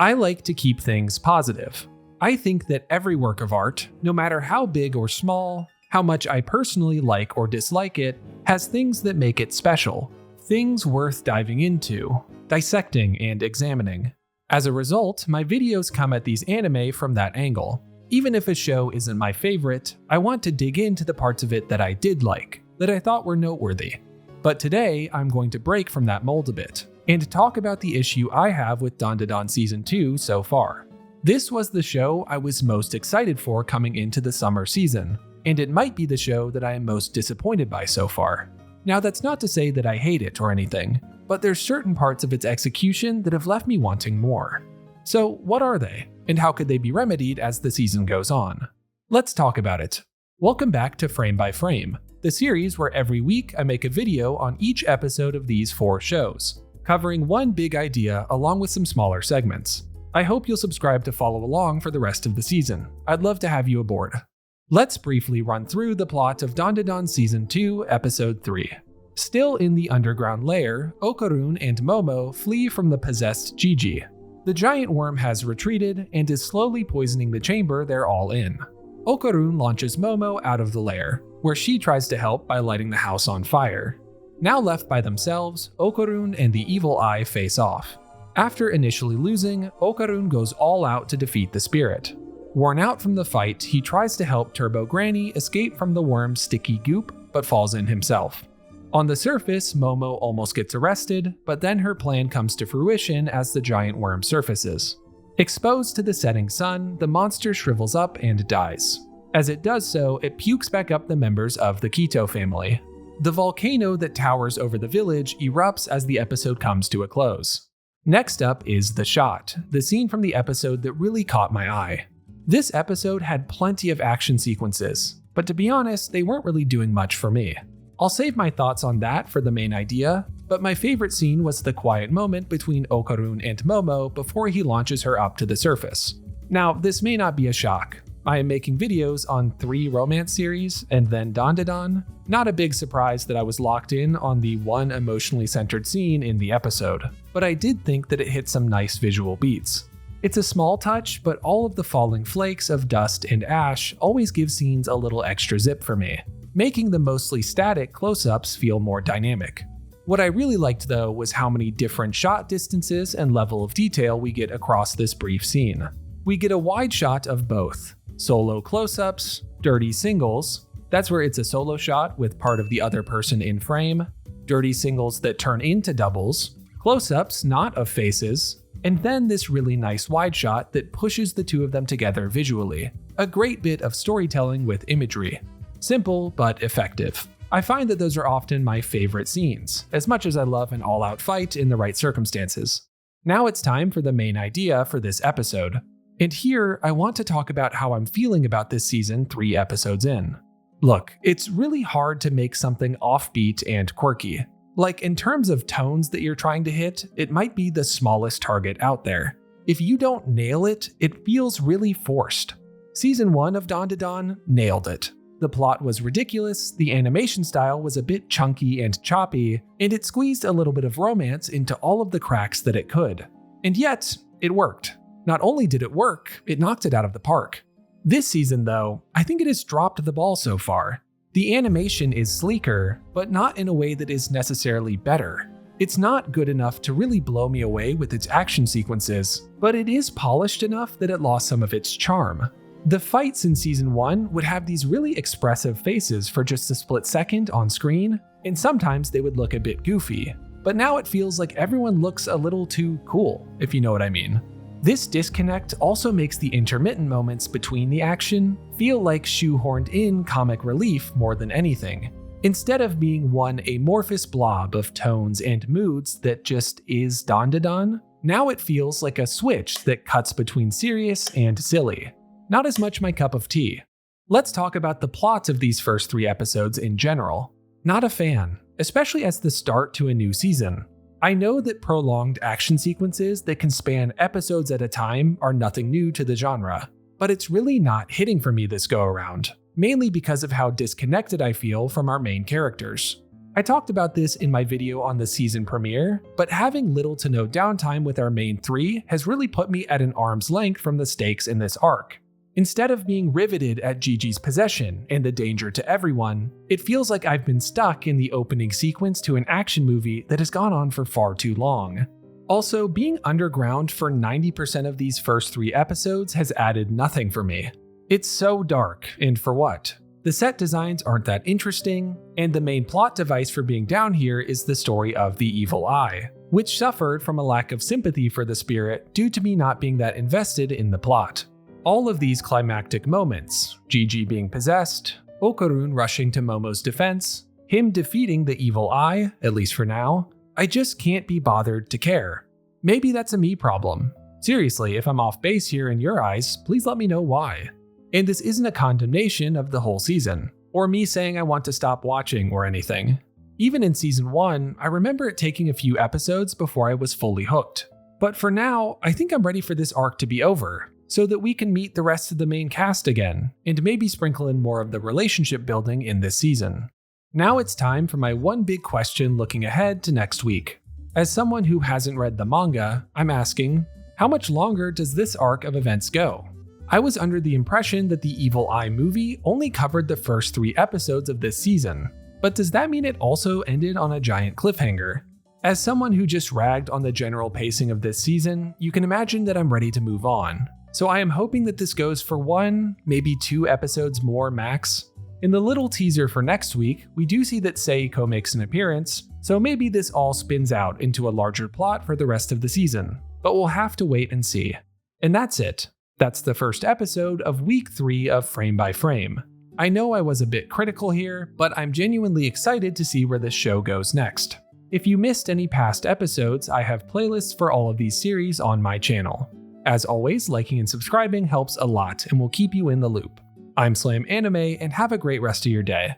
I like to keep things positive. I think that every work of art, no matter how big or small, how much I personally like or dislike it, has things that make it special, things worth diving into, dissecting, and examining. As a result, my videos come at these anime from that angle. Even if a show isn't my favorite, I want to dig into the parts of it that I did like, that I thought were noteworthy. But today, I'm going to break from that mold a bit, and talk about the issue I have with Dandadan Season 2 so far. This was the show I was most excited for coming into the summer season, and it might be the show that I am most disappointed by so far. Now, that's not to say that I hate it or anything, but there's certain parts of its execution that have left me wanting more. So what are they, and how could they be remedied as the season goes on? Let's talk about it. Welcome back to Frame by Frame, the series where every week I make a video on each episode of these 4 shows, covering one big idea along with some smaller segments. I hope you'll subscribe to follow along for the rest of the season. I'd love to have you aboard. Let's briefly run through the plot of Dandadan Season 2, Episode 3. Still in the underground lair, Okarun and Momo flee from the possessed Gigi. The giant worm has retreated and is slowly poisoning the chamber they're all in. Okarun launches Momo out of the lair, where she tries to help by lighting the house on fire. Now left by themselves, Okarun and the Evil Eye face off. After initially losing, Okarun goes all out to defeat the spirit. Worn out from the fight, he tries to help Turbo Granny escape from the worm's sticky goop, but falls in himself. On the surface, Momo almost gets arrested, but then her plan comes to fruition as the giant worm surfaces. Exposed to the setting sun, the monster shrivels up and dies. As it does so, it pukes back up the members of the Keto family. The volcano that towers over the village erupts as the episode comes to a close. Next up is The Shot, the scene from the episode that really caught my eye. This episode had plenty of action sequences, but to be honest, they weren't really doing much for me. I'll save my thoughts on that for the main idea, but my favorite scene was the quiet moment between Okarun and Momo before he launches her up to the surface. Now, this may not be a shock. I am making videos on 3 romance series and then Dandadan. Not a big surprise that I was locked in on the one emotionally centered scene in the episode, but I did think that it hit some nice visual beats. It's a small touch, but all of the falling flakes of dust and ash always give scenes a little extra zip for me, making the mostly static close-ups feel more dynamic. What I really liked though was how many different shot distances and level of detail we get across this brief scene. We get a wide shot of both. Solo close-ups, dirty singles, that's where it's a solo shot with part of the other person in frame, dirty singles that turn into doubles, close-ups not of faces, and then this really nice wide shot that pushes the 2 of them together visually. A great bit of storytelling with imagery. Simple, but effective. I find that those are often my favorite scenes, as much as I love an all-out fight in the right circumstances. Now it's time for the main idea for this episode. And here, I want to talk about how I'm feeling about this season 3 episodes in. Look, it's really hard to make something offbeat and quirky. Like, in terms of tones that you're trying to hit, it might be the smallest target out there. If you don't nail it, it feels really forced. Season 1 of Dandadan nailed it. The plot was ridiculous, the animation style was a bit chunky and choppy, and it squeezed a little bit of romance into all of the cracks that it could. And yet, it worked. Not only did it work, it knocked it out of the park. This season, though, I think it has dropped the ball so far. The animation is sleeker, but not in a way that is necessarily better. It's not good enough to really blow me away with its action sequences, but it is polished enough that it lost some of its charm. The fights in Season 1 would have these really expressive faces for just a split second on screen, and sometimes they would look a bit goofy. But now it feels like everyone looks a little too cool, if you know what I mean. This disconnect also makes the intermittent moments between the action feel like shoehorned in comic relief more than anything. Instead of being one amorphous blob of tones and moods that just is Dandadan, now it feels like a switch that cuts between serious and silly. Not as much my cup of tea. Let's talk about the plots of these first 3 episodes in general. Not a fan, especially as the start to a new season. I know that prolonged action sequences that can span episodes at a time are nothing new to the genre, but it's really not hitting for me this go around, mainly because of how disconnected I feel from our main characters. I talked about this in my video on the season premiere, but having little to no downtime with our main three has really put me at an arm's length from the stakes in this arc. Instead of being riveted at Gigi's possession and the danger to everyone, it feels like I've been stuck in the opening sequence to an action movie that has gone on for far too long. Also, being underground for 90% of these first 3 episodes has added nothing for me. It's so dark, and for what? The set designs aren't that interesting, and the main plot device for being down here is the story of the evil eye, which suffered from a lack of sympathy for the spirit due to me not being that invested in the plot. All of these climactic moments, Gigi being possessed, Okarun rushing to Momo's defense, him defeating the evil eye, at least for now, I just can't be bothered to care. Maybe that's a me problem. Seriously, if I'm off base here in your eyes, please let me know why. And this isn't a condemnation of the whole season, or me saying I want to stop watching or anything. Even in season 1, I remember it taking a few episodes before I was fully hooked. But for now, I think I'm ready for this arc to be over, so that we can meet the rest of the main cast again, and maybe sprinkle in more of the relationship building in this season. Now it's time for my one big question looking ahead to next week. As someone who hasn't read the manga, I'm asking, how much longer does this arc of events go? I was under the impression that the Evil Eye movie only covered the first 3 episodes of this season, but does that mean it also ended on a giant cliffhanger? As someone who just ragged on the general pacing of this season, you can imagine that I'm ready to move on. So I am hoping that this goes for 1, maybe 2 episodes more max. In the little teaser for next week, we do see that Seiko makes an appearance, so maybe this all spins out into a larger plot for the rest of the season, but we'll have to wait and see. And that's it. That's the first episode of week 3 of Frame by Frame. I know I was a bit critical here, but I'm genuinely excited to see where this show goes next. If you missed any past episodes, I have playlists for all of these series on my channel. As always, liking and subscribing helps a lot and will keep you in the loop. I'm SlamAnime, and have a great rest of your day.